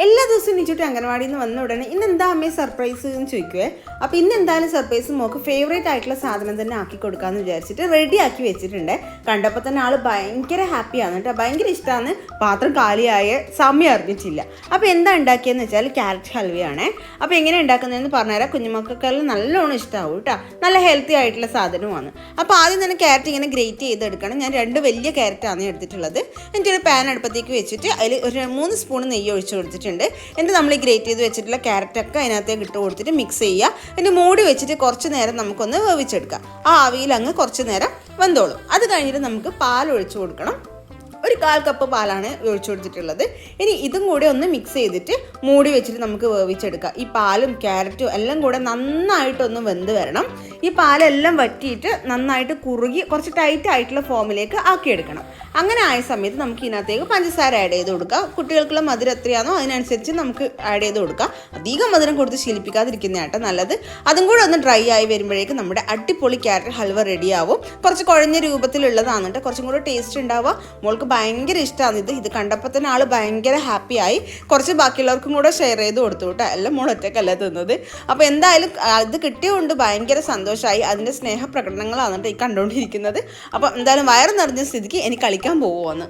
എല്ലാ ദിവസവും നീച്ചിട്ട് അംഗനവാടിയിൽ നിന്ന് വന്ന ഉടനെ ഇന്ന് എന്താ അമ്മേ സർപ്രൈസ് എന്ന് ചോദിക്കുവേ. അപ്പോൾ ഇന്ന് എന്തായാലും സർപ്രൈസ് മോക്ക് ഫേവറേറ്റ് ആയിട്ടുള്ള സാധനം തന്നെ ആക്കി കൊടുക്കാമെന്ന് വിചാരിച്ചിട്ട് റെഡി ആക്കി വെച്ചിട്ടുണ്ട്. കണ്ടപ്പോൾ തന്നെ ആൾ ഭയങ്കര ഹാപ്പിയാണ് കേട്ടോ, ഭയങ്കര ഇഷ്ടമാണ്. പാത്രം കാലിയായ സമയം അറിഞ്ഞിട്ടില്ല. അപ്പോൾ എന്താ ഉണ്ടാക്കിയെന്ന് വെച്ചാൽ ക്യാരറ്റ് ഹൽവയാണേ. അപ്പോൾ എങ്ങനെ ഉണ്ടാക്കുന്നതെന്ന് പറഞ്ഞുതരാം. കുഞ്ഞുമക്കൾക്കെല്ലാം നല്ലോണം ഇഷ്ടമാവും കേട്ടോ, നല്ല ഹെൽത്തി ആയിട്ടുള്ള സാധനമാണ്. അപ്പോൾ ആദ്യം തന്നെ ക്യാരറ്റ് ഇങ്ങനെ ഗ്രേറ്റ് ചെയ്തെടുക്കണം. ഞാൻ 2 വലിയ ക്യാരറ്റാണ് എടുത്തിട്ടുള്ളത്. എന്നിട്ട് ഒരു പാൻ അടുപ്പത്തേക്ക് വെച്ചിട്ട് അതിൽ ഒരു 3 സ്പൂൺ നെയ്യ് ഒഴിച്ച് കൊടുത്തിട്ടുണ്ട്. എന്നിട്ട് നമ്മൾ ഈ ഗ്രേറ്റ് ചെയ്ത് വെച്ചിട്ടുള്ള ക്യാരറ്റൊക്കെ അതിനകത്തേക്ക് ഇട്ട് കൊടുത്തിട്ട് മിക്സ് ചെയ്യുക. എന്നിട്ട് മൂടി വെച്ചിട്ട് കുറച്ച് നേരം നമുക്കൊന്ന് വേവിച്ചെടുക്കാം. ആ ആവിയിൽ അങ്ങ് കുറച്ച് നേരം വെന്തോളും. അത് കഴിഞ്ഞിട്ട് നമുക്ക് പാൽ ഒഴിച്ചു കൊടുക്കണം. ഒരു 1/4 കപ്പ് പാലാണ് ഒഴിച്ചു കൊടുത്തിട്ടുള്ളത്. ഇനി ഇതും കൂടെ ഒന്ന് മിക്സ് ചെയ്തിട്ട് മൂടി വെച്ചിട്ട് നമുക്ക് വേവിച്ചെടുക്കാം. ഈ പാലും ക്യാരറ്റും എല്ലാം കൂടെ നന്നായിട്ടൊന്ന് വെന്ത് വരണം. ഈ പാലെല്ലാം വറ്റിയിട്ട് നന്നായിട്ട് കുറുകി കുറച്ച് ടൈറ്റ് ആയിട്ടുള്ള ഫോമിലേക്ക് ആക്കിയെടുക്കണം. അങ്ങനെ ആയ സമയത്ത് നമുക്ക് ഇതിനകത്തേക്ക് പഞ്ചസാര ആഡ് ചെയ്ത് കൊടുക്കാം. കുട്ടികൾക്കുള്ള മധുരം എത്രയാണോ അതിനനുസരിച്ച് നമുക്ക് ആഡ് ചെയ്ത് കൊടുക്കാം. അധികം മധുരം കൊടുത്ത് ശീലിപ്പിക്കാതിരിക്കുന്നതാട്ടോ നല്ലത്. അതും കൂടെ ഒന്ന് ഡ്രൈ ആയി വരുമ്പോഴേക്കും നമ്മുടെ അടിപൊളി ക്യാരറ്റ് ഹൽവ റെഡിയാവും. കുറച്ച് കുഴഞ്ഞ രൂപത്തിലുള്ളതാണ് കേട്ടോ, കുറച്ചും കൂടെ ടേസ്റ്റ് ഉണ്ടാവുക. മോൾക്ക് ഭയങ്കര ഇഷ്ടമാണ് ഇത് കണ്ടപ്പോൾ തന്നെ ആൾ ഭയങ്കര ഹാപ്പിയായി. കുറച്ച് ബാക്കിയുള്ളവർക്കും കൂടെ ഷെയർ ചെയ്ത് കൊടുത്തു കേട്ടോ, എല്ലാം മോൾ ഒറ്റക്കല്ല തിന്നത്. അപ്പോൾ എന്തായാലും ഇത് കിട്ടിയതുകൊണ്ട് ഭയങ്കര സന്തോഷമായി. അതിൻ്റെ സ്നേഹപ്രകടനങ്ങളാണ് കേട്ടോ ഈ കണ്ടുകൊണ്ടിരിക്കുന്നത്. അപ്പോൾ എന്തായാലും വയറ് നിറഞ്ഞ സ്ഥിതിക്ക് എനിക്ക് കളിക്കാൻ പോവുമെന്ന്.